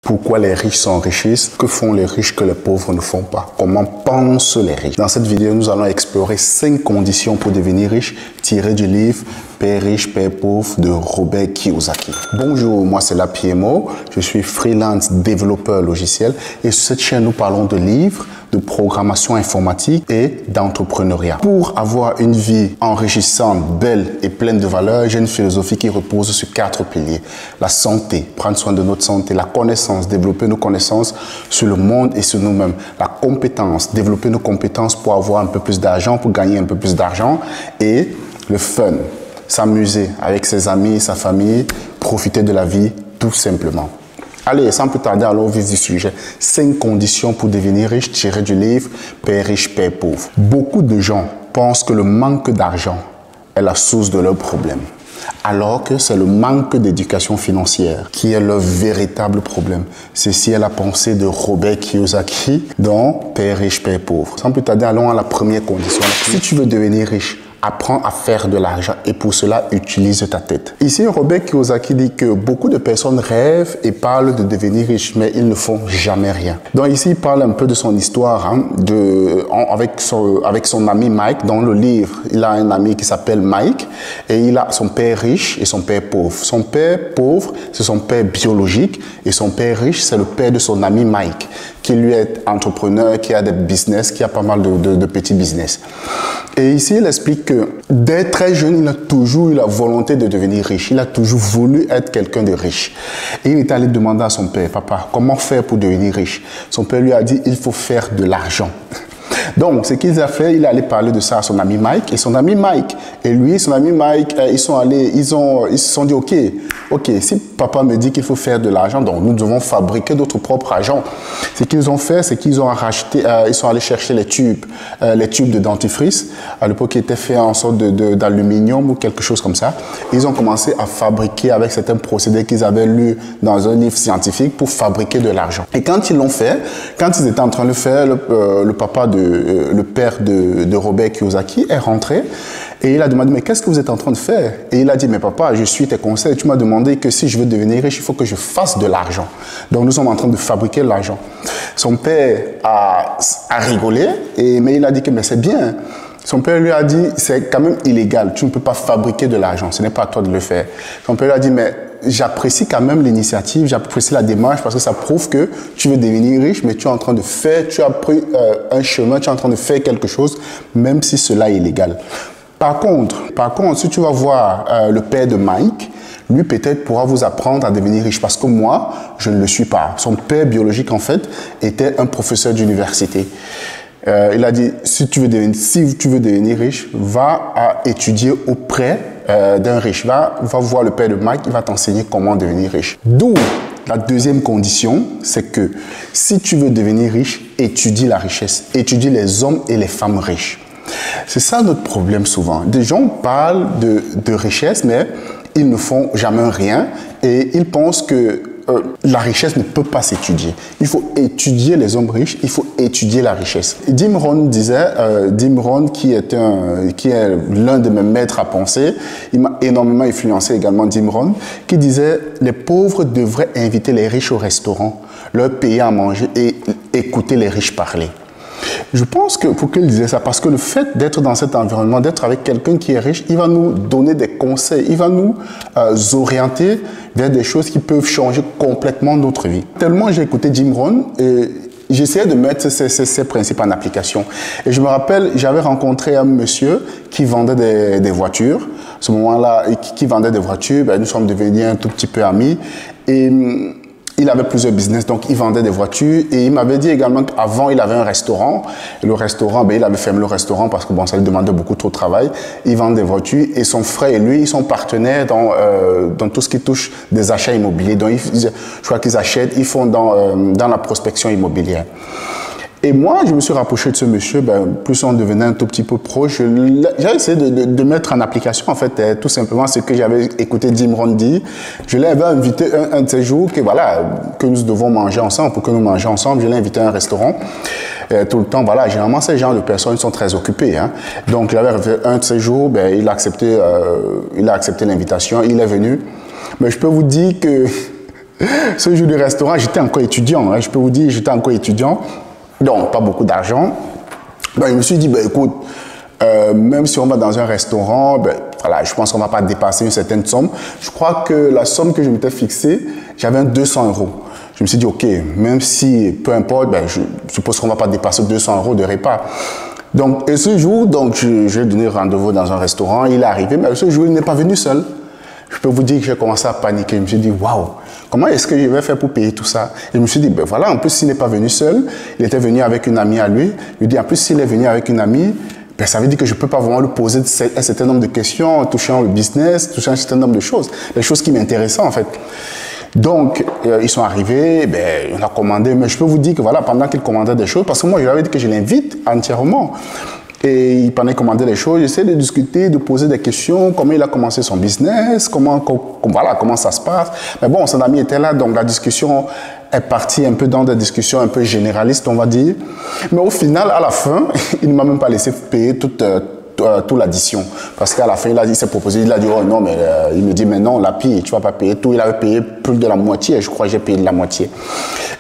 Pourquoi les riches s'enrichissent? Que font les riches que les pauvres ne font pas? Comment pensent les riches? Dans cette vidéo, nous allons explorer 5 conditions pour devenir riche tirées du livre Père riche, Père pauvre de Robert Kiyosaki. Bonjour, moi c'est Lapiemo, je suis freelance développeur logiciel et sur cette chaîne nous parlons de livres, de programmation informatique et d'entrepreneuriat. Pour avoir une vie enrichissante, belle et pleine de valeur, j'ai une philosophie qui repose sur 4 piliers. La santé, prendre soin de notre santé, la connaissance, développer nos connaissances sur le monde et sur nous-mêmes. La compétence, développer nos compétences pour avoir un peu plus d'argent, pour gagner un peu plus d'argent. Et le fun, s'amuser avec ses amis, sa famille, profiter de la vie tout simplement. Allez, sans plus tarder, allons au vif du sujet. 5 conditions pour devenir riche tirées du livre Père riche, Père pauvre. Beaucoup de gens pensent que le manque d'argent est la source de leurs problèmes, alors que c'est le manque d'éducation financière qui est leur véritable problème. Ceci est la pensée de Robert Kiyosaki dans Père riche, Père pauvre. Sans plus tarder, allons à la première condition. Si tu veux devenir riche, apprends à faire de l'argent et pour cela, utilise ta tête. Ici, Robert Kiyosaki dit que beaucoup de personnes rêvent et parlent de devenir riches, mais ils ne font jamais rien. Donc ici, il parle un peu de son histoire avec son ami Mike. Dans le livre, il a un ami qui s'appelle Mike et il a son père riche et son père pauvre. Son père pauvre, c'est son père biologique et son père riche, c'est le père de son ami Mike, qui lui est entrepreneur, qui a des business, qui a pas mal de petits business. Et ici, il explique que dès très jeune, il a toujours eu la volonté de devenir riche. Il a toujours voulu être quelqu'un de riche. Et il est allé demander à son père, papa, comment faire pour devenir riche? Son père lui a dit, il faut faire de l'argent. Donc, ce qu'il a fait, il est allé parler de ça à son ami Mike. Et son ami Mike, et lui, son ami Mike, ils se sont dit, ok, si papa me dit qu'il faut faire de l'argent, donc nous devons fabriquer notre propre argent. Ce qu'ils ont fait, c'est qu'ils ont racheté, ils sont allés chercher les tubes de dentifrice. À l'époque, qui étaient faits en sorte d'aluminium ou quelque chose comme ça. Ils ont commencé à fabriquer avec certains procédés qu'ils avaient lus dans un livre scientifique pour fabriquer de l'argent. Et quand ils l'ont fait, quand ils étaient en train de le faire, le père de Robert Kiyosaki est rentré et il a demandé, mais qu'est-ce que vous êtes en train de faire? Et il a dit, mais papa, je suis tes conseils. Tu m'as demandé que si je veux devenir riche, il faut que je fasse de l'argent. Donc nous sommes en train de fabriquer de l'argent. Son père a rigolé, mais il a dit que mais c'est bien. Son père lui a dit, c'est quand même illégal. Tu ne peux pas fabriquer de l'argent. Ce n'est pas à toi de le faire. Son père lui a dit, mais j'apprécie quand même l'initiative, j'apprécie la démarche parce que ça prouve que tu veux devenir riche, mais tu es en train de faire, tu as pris un chemin, tu es en train de faire quelque chose, même si cela est illégal. Par contre, si tu vas voir le père de Mike, lui peut-être pourra vous apprendre à devenir riche parce que moi, je ne le suis pas. Son père biologique, en fait, était un professeur d'université. Il a dit, si tu veux devenir riche, va étudier auprès d'un riche. Va voir le père de Mike, il va t'enseigner comment devenir riche. D'où la deuxième condition, c'est que si tu veux devenir riche, étudie la richesse. Étudie les hommes et les femmes riches. C'est ça notre problème souvent. Des gens parlent de richesse, mais ils ne font jamais rien et ils pensent que la richesse ne peut pas s'étudier. Il faut étudier les hommes riches, il faut étudier la richesse. Jim Rohn disait, Jim Rohn qui est l'un de mes maîtres à penser, il m'a énormément influencé également, Jim Rohn, qui disait les pauvres devraient inviter les riches au restaurant, leur payer à manger et écouter les riches parler. Je pense que pour qu'il disait ça, parce que le fait d'être dans cet environnement, d'être avec quelqu'un qui est riche, il va nous donner des conseils, il va nous orienter vers des choses qui peuvent changer complètement notre vie. Tellement j'ai écouté Jim Rohn et j'essayais de mettre ces principes en application. Et je me rappelle, j'avais rencontré un monsieur qui vendait des voitures. À ce moment-là, qui vendait des voitures, ben, nous sommes devenus un tout petit peu amis. Et il avait plusieurs business, donc il vendait des voitures et il m'avait dit également qu'avant il avait un restaurant. Et le restaurant, ben, il avait fermé le restaurant parce que bon, ça lui demandait beaucoup trop de travail. Il vend des voitures et son frère et lui, ils sont partenaires dans tout ce qui touche des achats immobiliers. Donc je crois qu'ils achètent, ils font dans la prospection immobilière. Et moi, je me suis rapproché de ce monsieur, ben, plus on devenait un tout petit peu proche. J'ai essayé de mettre en application, en fait, tout simplement ce que j'avais écouté Jim Rohn dire. Je l'avais invité un de ces jours que nous devons manger ensemble, pour que nous mangions ensemble. Je l'ai invité à un restaurant. Tout le temps, voilà, généralement, ces genres de personnes sont très occupées. Hein. Donc, j'avais un de ces jours, ben, il a accepté l'invitation, il est venu. Mais je peux vous dire que Ce jour du restaurant, j'étais encore étudiant. Hein, je peux vous dire, j'étais encore étudiant. Donc, pas beaucoup d'argent. Ben, je me suis dit, ben, écoute, même si on va dans un restaurant, ben, voilà, je pense qu'on ne va pas dépasser une certaine somme. Je crois que la somme que je m'étais fixée, j'avais 200 €. Je me suis dit, OK, même si, peu importe, ben, je suppose qu'on ne va pas dépasser 200 € de repas. Donc, et ce jour, donc, je lui ai donné rendez-vous dans un restaurant. Il est arrivé, mais ce jour, il n'est pas venu seul. Je peux vous dire que j'ai commencé à paniquer. Je me suis dit, waouh, comment est-ce que je vais faire pour payer tout ça? Et je me suis dit, ben voilà, en plus, s'il n'est pas venu seul, il était venu avec une amie à lui. Je lui ai dit, en plus, s'il est venu avec une amie, ben, ça veut dire que je ne peux pas vraiment lui poser un certain nombre de questions touchant le business, touchant un certain nombre de choses, les choses qui m'intéressaient en fait. Donc, ils sont arrivés, ben, on a commandé, mais je peux vous dire que voilà, pendant qu'ils commandaient des choses, parce que moi, je lui avais dit que je l'invite entièrement. Et pendant qu'il commandait les choses, j'essaie de discuter, de poser des questions, comment il a commencé son business, voilà, comment ça se passe. Mais bon, son ami était là, donc la discussion est partie un peu dans des discussions un peu généralistes, on va dire. Mais au final, à la fin, il ne m'a même pas laissé payer toute l'addition. Parce qu'à la fin, il s'est proposé, il a dit, oh non, mais il me dit, mais non, la pire, tu ne vas pas payer tout. Il avait payé plus de la moitié, et je crois que j'ai payé de la moitié.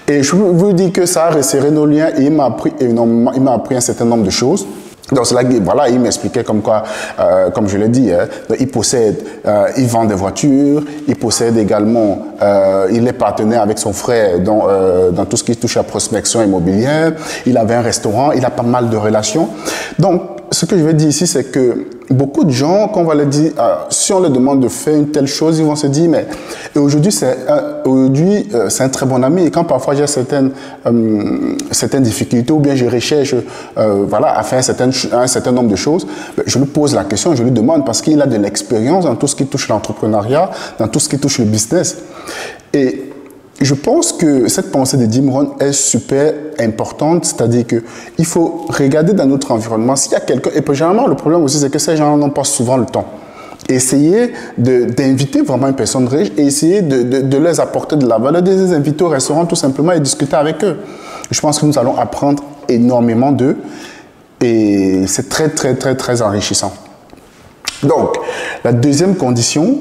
Et je vous dis que ça a resserré nos liens et il m'a appris énormément, il m'a appris un certain nombre de choses. Donc, c'est là que, voilà, il m'expliquait comme quoi, comme je l'ai dit, hein, il possède, il vend des voitures, il possède également, il est partenaire avec son frère dans tout ce qui touche à prospection immobilière, il avait un restaurant, il a pas mal de relations. Donc, ce que je veux dire ici, c'est que beaucoup de gens, quand on va leur dire, si on leur demande de faire une telle chose, ils vont se dire, mais aujourd'hui, c'est un très bon ami. Et quand parfois j'ai certaines difficultés ou bien je recherche voilà, à faire un certain nombre de choses, je lui pose la question, je lui demande parce qu'il a de l'expérience dans tout ce qui touche l'entrepreneuriat, dans tout ce qui touche le business. Et je pense que cette pensée de Jim Rohn est super importante, c'est-à-dire qu'il faut regarder dans notre environnement s'il y a quelqu'un, et généralement le problème aussi c'est que ces gens n'ont pas souvent le temps. Essayer d'inviter vraiment une personne riche et essayer de leur apporter de la valeur, de les inviter au restaurant tout simplement et discuter avec eux. Je pense que nous allons apprendre énormément d'eux et c'est très très très très enrichissant. Donc, la deuxième condition,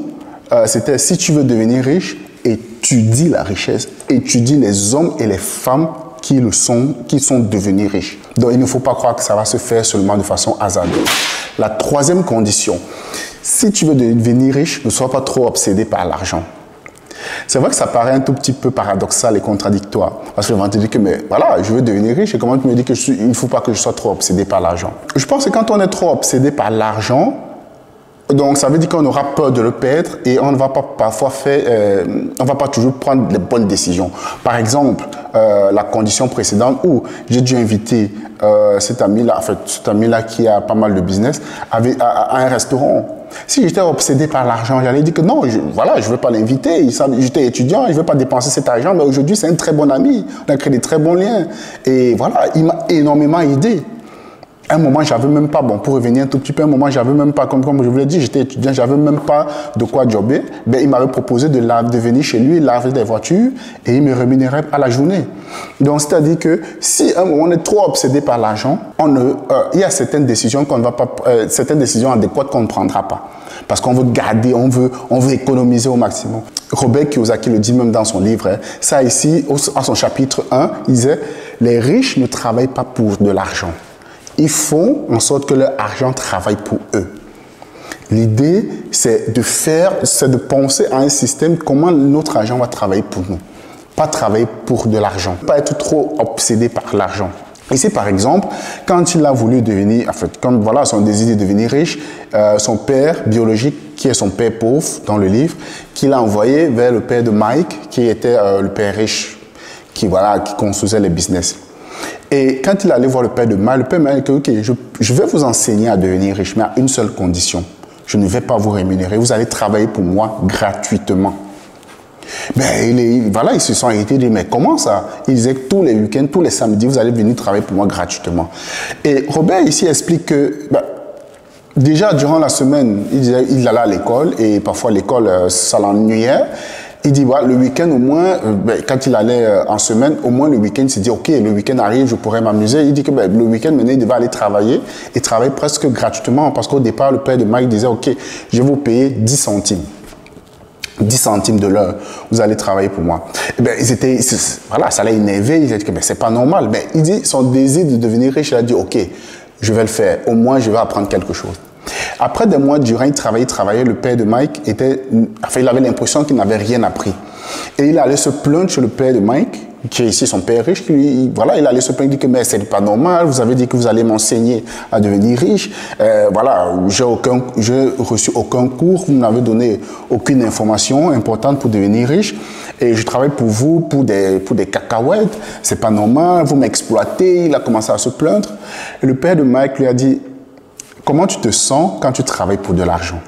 c'était si tu veux devenir riche, étudie la richesse, étudie les hommes et les femmes qui sont devenus riches. Donc, il ne faut pas croire que ça va se faire seulement de façon hasardeuse. La troisième condition, si tu veux devenir riche, ne sois pas trop obsédé par l'argent. C'est vrai que ça paraît un tout petit peu paradoxal et contradictoire. Parce que les gens te disent que, mais voilà, je veux devenir riche et comment tu me dis qu'il ne faut pas que je sois trop obsédé par l'argent. Je pense que quand on est trop obsédé par l'argent, donc, ça veut dire qu'on aura peur de le perdre et on ne va pas parfois on va pas toujours prendre les bonnes décisions. Par exemple, la condition précédente où j'ai dû inviter cet ami-là, en fait, cet ami-là qui a pas mal de business, à un restaurant. Si j'étais obsédé par l'argent, j'allais dire que non, je ne veux pas l'inviter. J'étais étudiant, je ne veux pas dépenser cet argent, mais aujourd'hui, c'est un très bon ami. On a créé des très bons liens. Et voilà, il m'a énormément aidé. À un moment, j'avais même pas, bon, pour revenir un tout petit peu, à un moment, j'avais même pas, comme je vous l'ai dit, j'étais étudiant, j'avais même pas de quoi jobber. Ben, il m'avait proposé de venir chez lui, laver des voitures et il me rémunérait à la journée. Donc, c'est-à-dire que si à un moment on est trop obsédé par l'argent, il y a certaines décisions certaines décisions adéquates qu'on ne prendra pas. Parce qu'on veut garder, on veut économiser au maximum. Robert Kiyosaki le dit même dans son livre, hein, ça ici, à son chapitre 1, il disait, les riches ne travaillent pas pour de l'argent. Ils font en sorte que leur argent travaille pour eux. L'idée, c'est de penser à un système, comment notre argent va travailler pour nous. Pas travailler pour de l'argent. Pas être trop obsédé par l'argent. Ici, par exemple, quand il a voulu devenir, en fait, comme voilà, son désir de devenir riche, son père biologique, qui est son père pauvre dans le livre, qu'il a envoyé vers le père de Mike, qui était le père riche, qui construisait les business. Et quand il allait voir le père m'a dit, ok, je vais vous enseigner à devenir riche, mais à une seule condition. Je ne vais pas vous rémunérer, vous allez travailler pour moi gratuitement. Ben, ils se sont arrêtés, dit, mais comment ça? Il disait que tous les week-ends, tous les samedis, vous allez venir travailler pour moi gratuitement. Et Robert ici explique que, déjà durant la semaine, il allait à l'école et parfois l'école, ça l'ennuyait. Il dit, le week-end au moins, quand il allait en semaine, au moins le week-end, il s'est dit, ok, le week-end arrive, je pourrais m'amuser. Il dit que le week-end, maintenant, il devait aller travailler et travailler presque gratuitement parce qu'au départ, le père de Mike disait, ok, je vais vous payer 10 centimes. 10 centimes de l'heure, vous allez travailler pour moi. Et bien, voilà, ça l'a énervé, il a dit que c'est pas normal. Mais il dit, son désir de devenir riche, il a dit, ok, je vais le faire, au moins je vais apprendre quelque chose. Après des mois durant, il travaillait, le père de Mike il avait l'impression qu'il n'avait rien appris. Et il allait se plaindre chez le père de Mike, qui est ici son père riche, il allait se plaindre, il dit que mais c'est pas normal, vous avez dit que vous allez m'enseigner à devenir riche, voilà, j'ai reçu aucun cours, vous n'avez donné aucune information importante pour devenir riche, et je travaille pour vous, pour des cacahuètes, c'est pas normal, vous m'exploitez. Il a commencé à se plaindre, et le père de Mike lui a dit, comment tu te sens quand tu travailles pour de l'argent?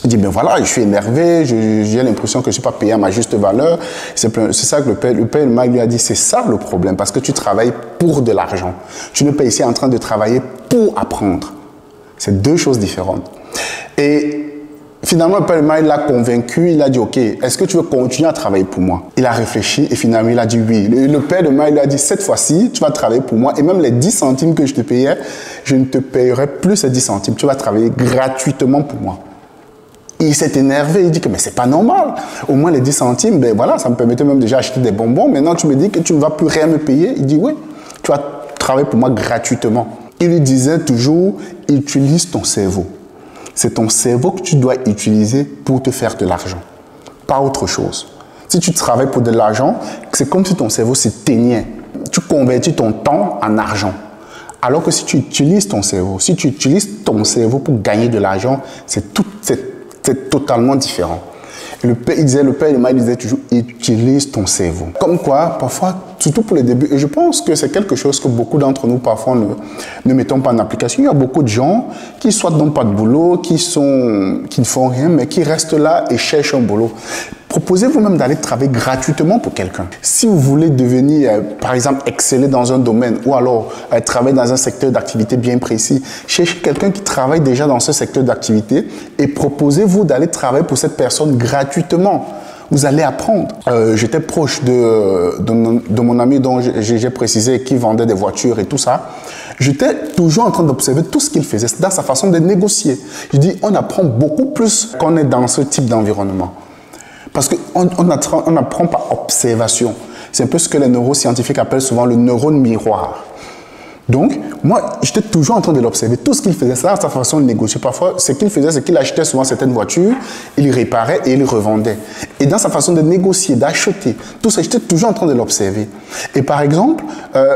Il dit, ben voilà, je suis énervé, j'ai l'impression que je ne suis pas payé à ma juste valeur. C'est ça que le père de Mike lui a dit, c'est ça le problème, parce que tu travailles pour de l'argent. Tu n'es pas ici en train de travailler pour apprendre. C'est deux choses différentes. Et finalement, le père de Mike l'a convaincu, il a dit, ok, est-ce que tu veux continuer à travailler pour moi? Il a réfléchi et finalement, il a dit oui. Le père de Mike lui a dit, cette fois-ci, tu vas travailler pour moi et même les 10 centimes que je te payais, je ne te payerai plus ces 10 centimes. Tu vas travailler gratuitement pour moi. Il s'est énervé, il dit que mais c'est pas normal. Au moins les 10 centimes, ben voilà, ça me permettait même déjà d'acheter des bonbons. Maintenant, tu me dis que tu ne vas plus rien me payer. Il dit oui, tu vas travailler pour moi gratuitement. Il lui disait toujours, utilise ton cerveau. C'est ton cerveau que tu dois utiliser pour te faire de l'argent, pas autre chose. Si tu travailles pour de l'argent, c'est comme si ton cerveau s'éteignait. Tu convertis ton temps en argent. Alors que si tu utilises ton cerveau, pour gagner de l'argent, c'est totalement différent. Et le père de Mike disait toujours, utilise ton cerveau. Comme quoi, parfois, surtout pour les débuts, et je pense que c'est quelque chose que beaucoup d'entre nous, parfois, ne mettons pas en application. Il y a beaucoup de gens qui soit n'ont pas de boulot, qui ne font rien, mais qui restent là et cherchent un boulot. Proposez vous-même d'aller travailler gratuitement pour quelqu'un. Si vous voulez devenir, par exemple, exceller dans un domaine ou alors travailler dans un secteur d'activité bien précis, cherchez quelqu'un qui travaille déjà dans ce secteur d'activité et proposez-vous d'aller travailler pour cette personne gratuitement. Vous allez apprendre. J'étais proche de mon ami dont j'ai précisé qui vendait des voitures et tout ça. J'étais toujours en train d'observer tout ce qu'il faisait dans sa façon de négocier. Je dis, on apprend beaucoup plus quand on est dans ce type d'environnement. Parce qu'on n'apprend pas observation. C'est un peu ce que les neuroscientifiques appellent souvent le neurone miroir. Donc, moi, j'étais toujours en train de l'observer. Tout ce qu'il faisait, ça, sa façon de négocier. Parfois, ce qu'il faisait, c'est qu'il achetait souvent certaines voitures, il réparait et il revendait. Et dans sa façon de négocier, d'acheter, tout ça, j'étais toujours en train de l'observer. Et par exemple,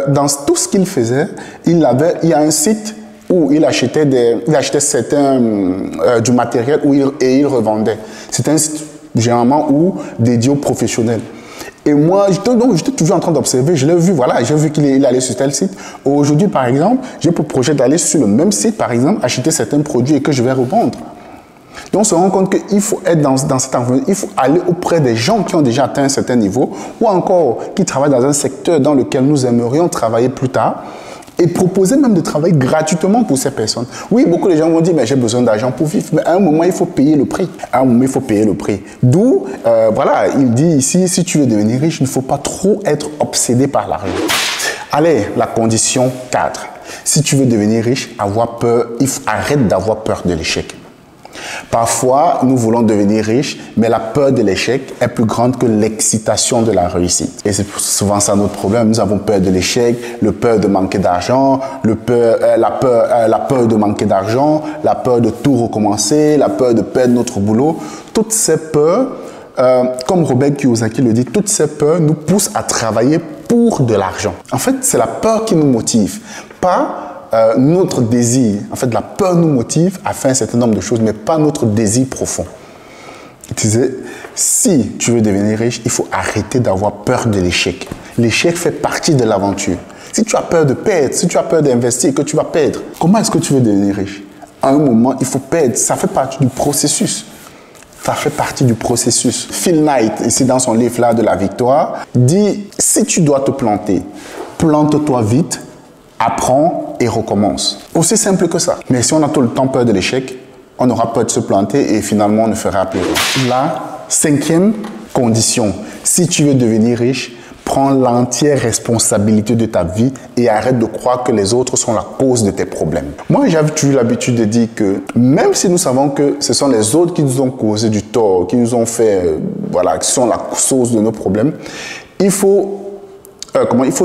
dans tout ce qu'il faisait, il y a un site où il achetait du matériel et il revendait. C'était un site généralement ou dédié aux professionnels. Et moi, j'étais toujours en train d'observer, je l'ai vu, voilà, j'ai vu qu'il allait sur tel site. Aujourd'hui, par exemple, j'ai pour projet d'aller sur le même site, par exemple, acheter certains produits et que je vais revendre. Donc, on se rend compte qu'il faut être dans cet environnement, il faut aller auprès des gens qui ont déjà atteint un certain niveau ou encore qui travaillent dans un secteur dans lequel nous aimerions travailler plus tard. Et proposer même de travailler gratuitement pour ces personnes. Oui, beaucoup de gens vont dire, mais j'ai besoin d'argent pour vivre. Mais à un moment, il faut payer le prix. À un moment, il faut payer le prix. D'où, voilà, il dit ici, si tu veux devenir riche, il ne faut pas trop être obsédé par l'argent. Allez, la condition 4. Si tu veux devenir riche, arrête d'avoir peur de l'échec. Parfois, nous voulons devenir riches, mais la peur de l'échec est plus grande que l'excitation de la réussite. Et c'est souvent ça notre problème. Nous avons peur de l'échec, la peur de manquer d'argent, la peur de manquer d'argent, la peur de tout recommencer, la peur de perdre notre boulot. Toutes ces peurs, comme Robert Kiyosaki le dit, toutes ces peurs nous poussent à travailler pour de l'argent. En fait, c'est la peur qui nous motive, pas notre désir. En fait, la peur nous motive à faire un certain nombre de choses, mais pas notre désir profond. Tu disais, si tu veux devenir riche, il faut arrêter d'avoir peur de l'échec. L'échec fait partie de l'aventure. Si tu as peur de perdre, si tu as peur d'investir, que tu vas perdre, comment est-ce que tu veux devenir riche? À un moment, il faut perdre. Ça fait partie du processus. Ça fait partie du processus. Phil Knight, ici dans son livre là de la victoire, dit, si tu dois te planter, plante-toi vite, apprends et recommence. Aussi simple que ça. Mais si on a tout le temps peur de l'échec, on aura peur de se planter et finalement on ne fera plus rien. La 5e condition, si tu veux devenir riche, Prends l'entière responsabilité de ta vie et arrête de croire que les autres sont la cause de tes problèmes. Moi, j'avais toujours l'habitude de dire que même si nous savons que ce sont les autres qui nous ont causé du tort, qui nous ont fait, voilà, qui sont la source de nos problèmes, il faut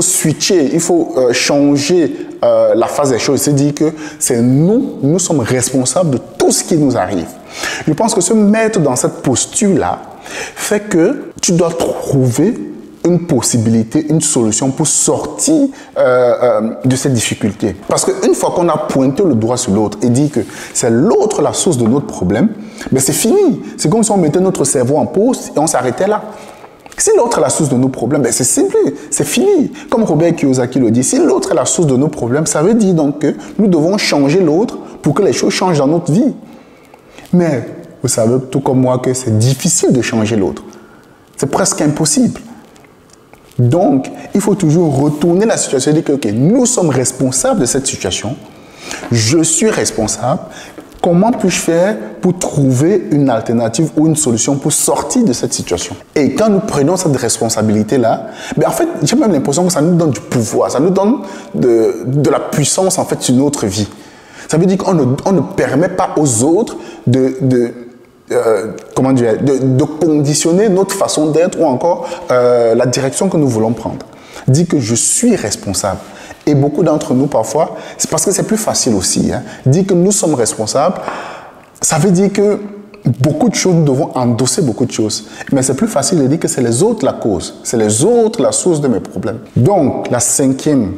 switcher, il faut changer la phase des choses. C'est dire que c'est nous sommes responsables de tout ce qui nous arrive. Je pense que se mettre dans cette posture-là fait que tu dois trouver une possibilité, une solution pour sortir de cette difficulté. Parce qu'une fois qu'on a pointé le doigt sur l'autre et dit que c'est l'autre la source de notre problème, ben c'est fini. C'est comme si on mettait notre cerveau en pause et on s'arrêtait là. Si l'autre est la source de nos problèmes, ben c'est simple, c'est fini. Comme Robert Kiyosaki le dit, si l'autre est la source de nos problèmes, ça veut dire donc que nous devons changer l'autre pour que les choses changent dans notre vie. Mais vous savez tout comme moi que c'est difficile de changer l'autre. C'est presque impossible. Donc, il faut toujours retourner la situation et dire que okay, nous sommes responsables de cette situation. Je suis responsable. Comment puis-je faire pour trouver une alternative ou une solution pour sortir de cette situation? Et quand nous prenons cette responsabilité-là, ben en fait, j'ai même l'impression que ça nous donne du pouvoir, ça nous donne de la puissance en fait sur notre vie. Ça veut dire qu'on ne permet pas aux autres de conditionner notre façon d'être ou encore la direction que nous voulons prendre. Dit que je suis responsable. Et beaucoup d'entre nous, parfois, c'est parce que c'est plus facile aussi. Dire que nous sommes responsables, ça veut dire que beaucoup de choses, nous devons endosser beaucoup de choses. Mais c'est plus facile de dire que c'est les autres la cause. C'est les autres la source de mes problèmes. Donc, la 5e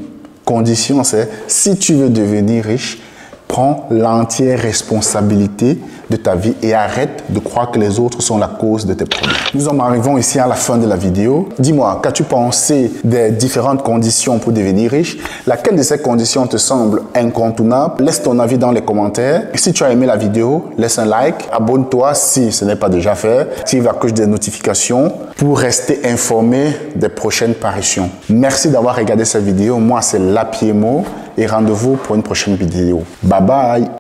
condition, c'est si tu veux devenir riche, prends l'entière responsabilité de ta vie et arrête de croire que les autres sont la cause de tes problèmes. Nous en arrivons ici à la fin de la vidéo. Dis-moi, qu'as-tu pensé des différentes conditions pour devenir riche? Laquelle de ces conditions te semble incontournable? Laisse ton avis dans les commentaires. Et si tu as aimé la vidéo, laisse un like. Abonne-toi si ce n'est pas déjà fait. Active la cloche des notifications pour rester informé des prochaines parutions. Merci d'avoir regardé cette vidéo. Moi, c'est Lapiemo et rendez-vous pour une prochaine vidéo. Bye bye!